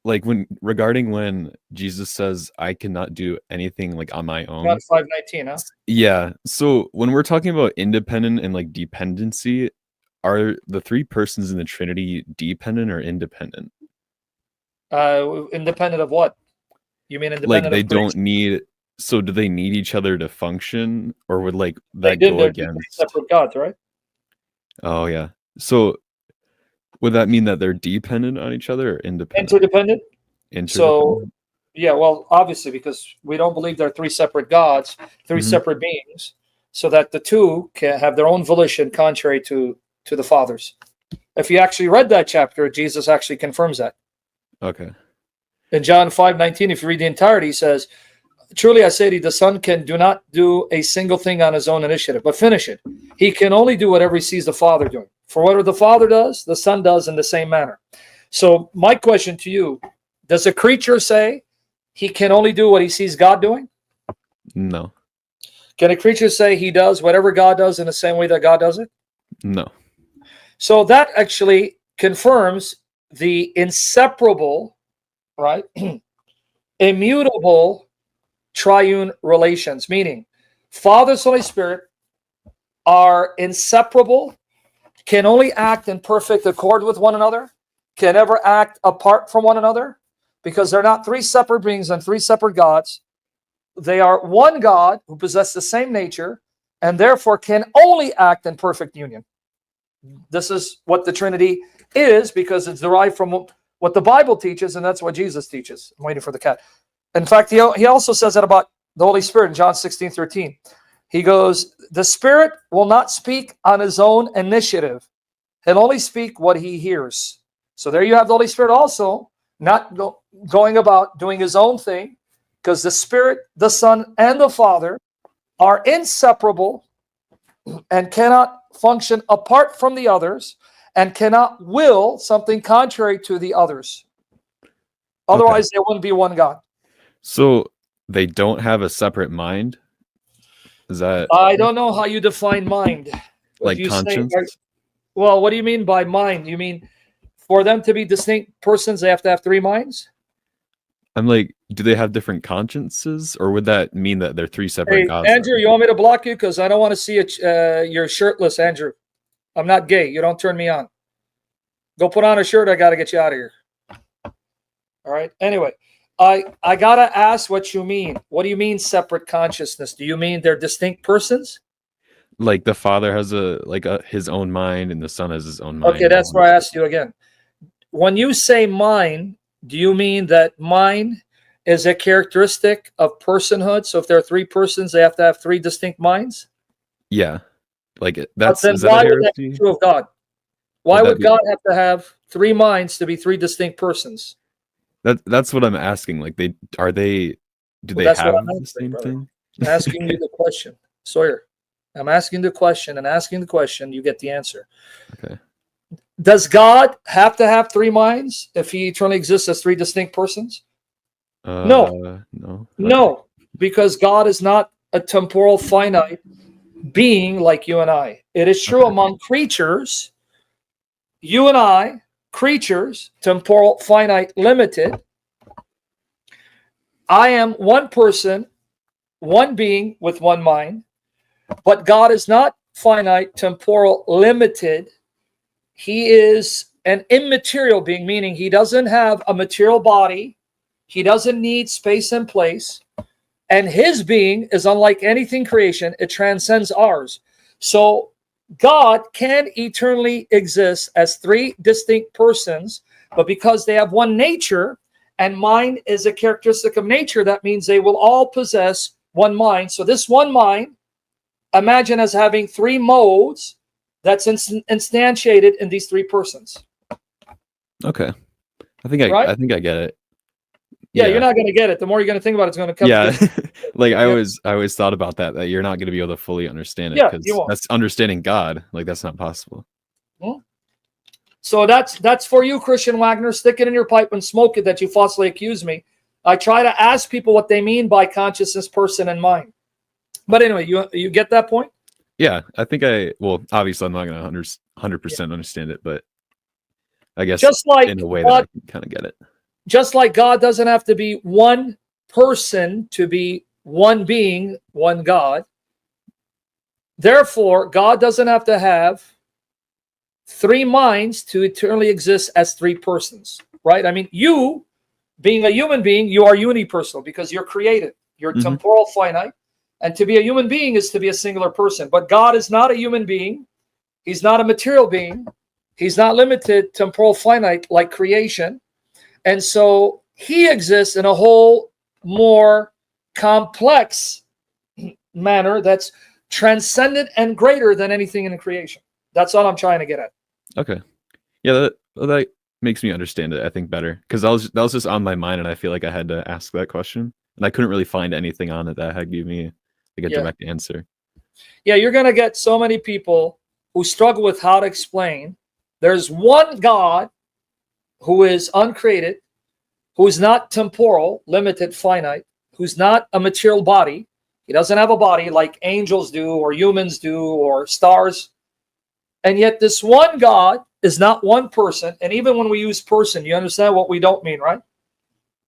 like when Jesus says, I cannot do anything like on my own. John 5:19, huh? Yeah. So when we're talking about independent and like dependency, are the three persons in the Trinity dependent or independent? Independent of what? You mean Like independent they of don't creation? need, so do they need each other to function, or would like They that did. go They're two against? separate gods, right? Oh yeah. So would that mean that they're dependent on each other or independent? Interdependent. So, Interdependent? yeah, well, obviously, because we don't believe they're three separate gods, three Hmm. separate beings, so that the two can have their own volition contrary to the Father's. If you actually read that chapter, Jesus actually confirms that. Okay. In John 5:19, if you read the entirety, he says, truly I say to you, the Son can do not do a single thing on his own initiative, but finish it. He can only do whatever he sees the Father doing. For whatever the Father does, the Son does in the same manner. So my question to you, does a creature say he can only do what he sees God doing? No. Can a creature say he does whatever God does in the same way that God does it? No. So that actually confirms the inseparable, right, immutable triune relations, meaning Father, Son, Holy Spirit are inseparable, can only act in perfect accord with one another, can never act apart from one another, because they're not three separate beings and three separate gods. They are one God who possess the same nature and therefore can only act in perfect union. This is what the Trinity is, because it's derived from what the Bible teaches, and that's what Jesus teaches. I'm waiting for the cat. In fact, he also says that about the Holy Spirit in John 16:13. He goes, the Spirit will not speak on his own initiative. He'll only speak what he hears. So there you have the Holy Spirit also not going about doing his own thing, because the Spirit, the Son, and the Father are inseparable and cannot function apart from the others and cannot will something contrary to the others. Otherwise, Okay. there wouldn't be one God. So they don't have a separate mind? Is that I don't know how you define mind. If like you say, conscience? well, what do you mean by mind? You mean for them to be distinct persons, they have to have three minds? I'm like, do they have different consciences, or would that mean that they're three separate Hey, gods Andrew, then? you want me to block you? Because I don't want to see you're shirtless, Andrew. I'm not gay. You don't turn me on. Go put on a shirt. I got to get you out of here. All right. Anyway, I got to ask what you mean. What do you mean separate consciousness? Do you mean they're distinct persons? Like the Father has his own mind, and the Son has his own Okay, mind, and the that's Holy where I Spirit. asked you again. When you say mind, do you mean that mind is a characteristic of personhood? So if there are three persons, they have to have three distinct minds? Yeah. Like But then is that a why would that be heresy? true of God? Why Would that would be God have to have three minds to be three distinct persons? that's what I'm asking. Like do Well, they that's what have I'm the answering, same brother. thing? I'm asking you the question, Sawyer. I'm asking the question and asking the question. You get the answer. Okay. Does God have to have three minds if he eternally exists as three distinct persons? No, No. Okay. no, because God is not a temporal finite being like you and I. It is true Okay. among creatures, you and I, creatures, temporal, finite, limited. I am one person, one being with one mind, but God is not finite, temporal, limited. He is an immaterial being, meaning he doesn't have a material body. He doesn't need space and place. And his being is unlike anything creation. It transcends ours. So God can eternally exist as three distinct persons, but because they have one nature, and mind is a characteristic of nature, that means they will all possess one mind. So this one mind, imagine as having three modes that's instantiated in these three persons. Okay. Right? I think I get it. Yeah, you're Yeah. not going to get it. The more you're going to think about it, it's going to come. Yeah. Like Yeah, I always thought about that you're not going to be able to fully understand it, yeah, you because won't. that's understanding God. Like that's not possible. Hmm? So that's for you, Christian Wagner. Stick it in your pipe and smoke it that you falsely accuse me. I try to ask people what they mean by consciousness, person, and mind. But anyway, you get that point? Yeah, I think well, obviously I'm not going to Yeah. 100% understand it, but I guess Just like in a way that I God, can kind of get it. just like God doesn't have to be one person to be one being, one God. Therefore, God doesn't have to have three minds to eternally exist as three persons, right? I mean, you, being a human being, you are unipersonal because you're created. You're temporal, finite. And to be a human being is to be a singular person. But God is not a human being. He's not a material being. He's not limited, temporal, finite, like creation. And so he exists in a whole more complex manner that's transcendent and greater than anything in creation. That's all I'm trying to get at. Okay. Yeah, that makes me understand it, I think, better. Because that was just on my mind, and I feel like I had to ask that question. And I couldn't really find anything on it that had given me like a direct answer. Yeah, you're going to get so many people who struggle with how to explain. There's one God who is uncreated, who is not temporal, limited, finite, who's not a material body. He doesn't have a body like angels do or humans do or stars. And yet this one God is not one person. And even when we use person, you understand what we don't mean, right?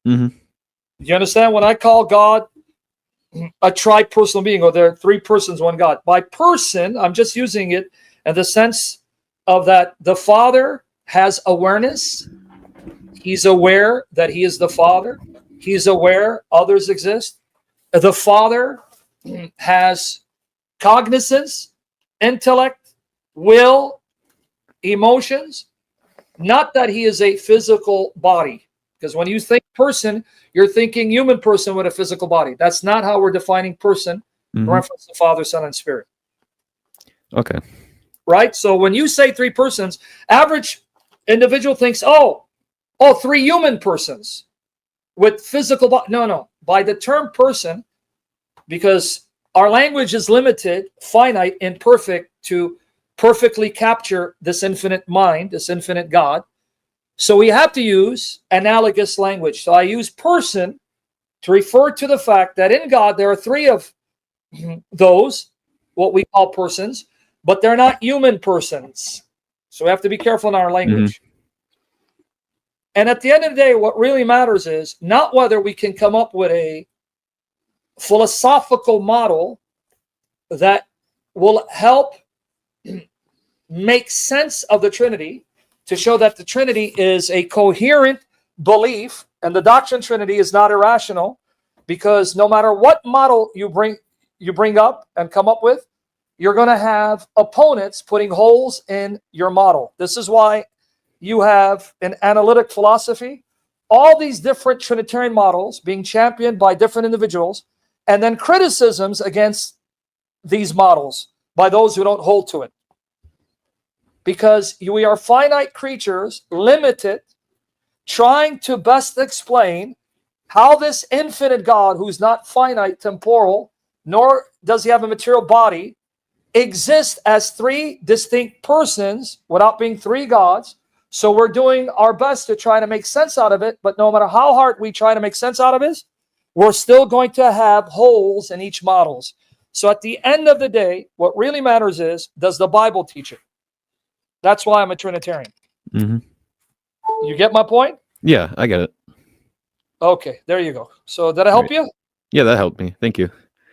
Mm-hmm. You understand when I call God a tri-personal being, or there are three persons, one God. By person, I'm just using it in the sense of that the Father has awareness. He's aware that he is the Father. He's aware others exist. The Father has cognizance, intellect, will, emotions. Not that he is a physical body. Because when you think person, you're thinking human person with a physical body. That's not how we're defining person in reference to Father, Son, and Spirit. Okay. Right? So when you say three persons, average individual thinks, oh, three human persons with physical body. No. By the term person, because our language is limited, finite, imperfect to perfectly capture this infinite mind, this infinite God. So we have to use analogous language. So I use person to refer to the fact that in God there are three of those, what we call persons, but they're not human persons. So we have to be careful in our language. And at the end of the day, what really matters is not whether we can come up with a philosophical model that will help make sense of the Trinity, to show that the Trinity is a coherent belief, and the doctrine Trinity is not irrational, because no matter what model you bring up and come up with, you're going to have opponents putting holes in your model. This is why you have an analytic philosophy, all these different Trinitarian models being championed by different individuals, and then criticisms against these models by those who don't hold to it. Because we are finite creatures, limited, trying to best explain how this infinite God, who's not finite, temporal, nor does he have a material body, exists as three distinct persons without being three gods. So we're doing our best to try to make sense out of it, but no matter how hard we try to make sense out of it, we're still going to have holes in each models. So at the end of the day, what really matters is, does the Bible teach it? That's why I'm a Trinitarian. You get my point? Yeah, I get it. Okay, there you go. So did I help you? Yeah, that helped me. Thank you.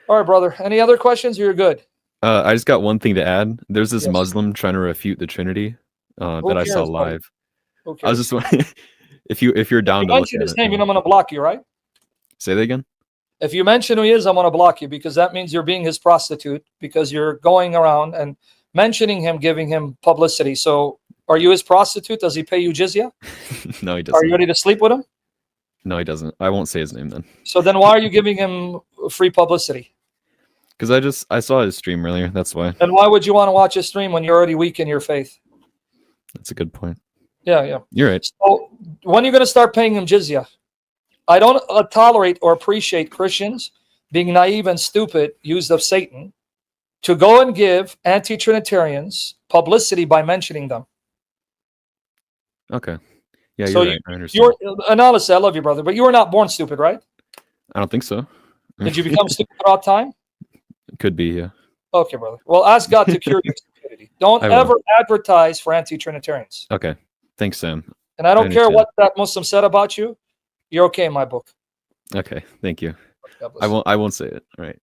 All right, brother. Any other questions? You're good. I just got one thing to add. There's this Muslim trying to refute the Trinity that I saw live. I was just wondering if you're down to look at his name, I'm going to block you, right? Say that again? If you mention who he is, I'm going to block you, because that means you're being his prostitute, because you're going around and mentioning him, giving him publicity. So are you his prostitute? Does he pay you jizya? No, he doesn't. Are you ready to sleep with him? No, he doesn't. I won't say his name then. So then why are you giving him free publicity? Because I saw his stream earlier. That's why. And why would you want to watch his stream when you're already weak in your faith? That's a good point. Yeah. You're right. So when are you going to start paying him jizya? I don't tolerate or appreciate Christians being naive and stupid, used of Satan, to go and give anti-Trinitarians publicity by mentioning them. Okay. Yeah, so you're right. I understand. And honestly, I love you, brother, but you were not born stupid, right? I don't think so. Did you become stupid throughout time? Could be, yeah. Okay, brother. Well, ask God to cure your stupidity. Don't ever advertise for anti-Trinitarians. Okay. Thanks, Sam. And I don't care what that Muslim said about you. You're okay in my book. Okay, thank you. God bless. I won't say it. All right.